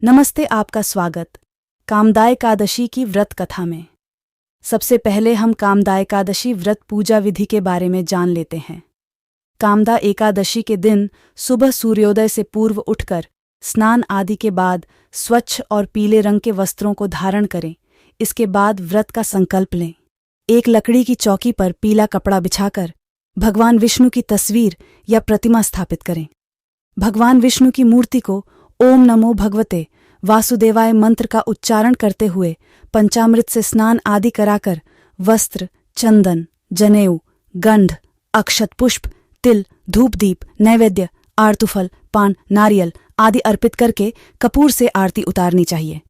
नमस्ते, आपका स्वागत कामदा एकादशी की व्रत कथा में। सबसे पहले हम कामदा एकादशी व्रत पूजा विधि के बारे में जान लेते हैं। कामदा एकादशी के दिन सुबह सूर्योदय से पूर्व उठकर स्नान आदि के बाद स्वच्छ और पीले रंग के वस्त्रों को धारण करें। इसके बाद व्रत का संकल्प लें। एक लकड़ी की चौकी पर पीला कपड़ा बिछाकर भगवान विष्णु की तस्वीर या प्रतिमा स्थापित करें। भगवान विष्णु की मूर्ति को ओम नमो भगवते वासुदेवाय मंत्र का उच्चारण करते हुए पंचामृत से स्नान आदि कराकर वस्त्र, चंदन, जनेऊ, गंध, अक्षत पुष्प, तिल, धूप दीप, नैवेद्य, आरतुफल, पान, नारियल आदि अर्पित करके कपूर से आरती उतारनी चाहिए।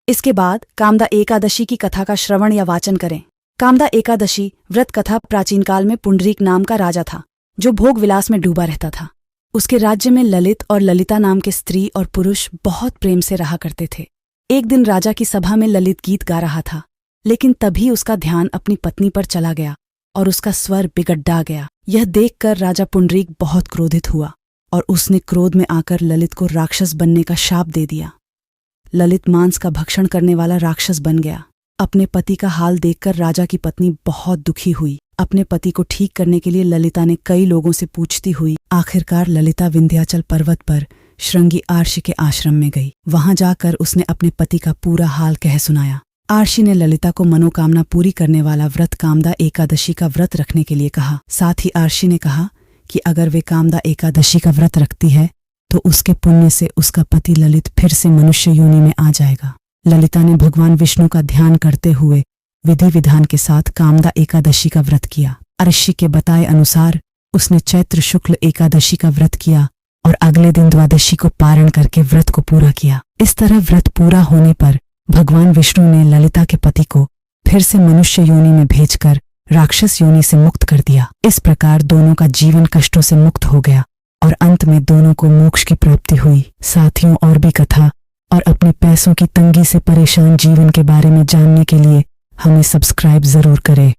इसके बाद कामदा एकादशी की कथा का श्रवण या वाचन करें। कामदा एकादशी व्रत कथा प्राचीन काल में पुंडरीक नाम का राजा था, जो भोग विलास में डूबा रहता था। उसके राज्य में ललित और ललिता नाम के स्त्री और पुरुष बहुत प्रेम से रहा करते थे। एक दिन राजा की सभा में ललित गीत गा रहा था, लेकिन तभी उसका ध्यान अपनी पत्नी पर चला गया और उसका स्वर बिगड़ गया। यह देखकर राजा पुंडरीक बहुत क्रोधित हुआ और उसने क्रोध में आकर ललित को राक्षस बनने का शाप दे दिया। ललित मांस का भक्षण करने वाला राक्षस बन गया। अपने पति का हाल देखकर राजा की पत्नी बहुत दुखी हुई। अपने पति को ठीक करने के लिए ललिता ने कई लोगों से पूछती हुई आखिरकार ललिता विंध्याचल पर्वत पर श्रृंगी आर्षि के आश्रम में गई। वहां जाकर उसने अपने पति का पूरा हाल कह सुनाया। आर्षि ने ललिता को मनोकामना पूरी करने वाला व्रत कामदा एकादशी का व्रत रखने के लिए कहा। साथ ही आर्षि ने कहा कि अगर वे कामदा एकादशी का व्रत रखती है तो उसके पुण्य से उसका पति ललित फिर से मनुष्य योनि में आ जाएगा। ललिता ने भगवान विष्णु का ध्यान करते हुए विधि विधान के साथ कामदा एकादशी का व्रत किया। आर्षि के बताए अनुसार उसने चैत्र शुक्ल एकादशी का व्रत किया और अगले दिन द्वादशी को पारण करके व्रत को पूरा किया। इस तरह व्रत पूरा होने पर भगवान विष्णु ने ललिता के पति को फिर से मनुष्य योनि में भेजकर राक्षस योनि से मुक्त कर दिया। इस प्रकार दोनों का जीवन कष्टों से मुक्त हो गया और अंत में दोनों को मोक्ष की प्राप्ति हुई। साथियों, और भी कथा और अपने पैसों की तंगी से परेशान जीवन के बारे में जानने के लिए हमें सब्सक्राइब जरूर करें।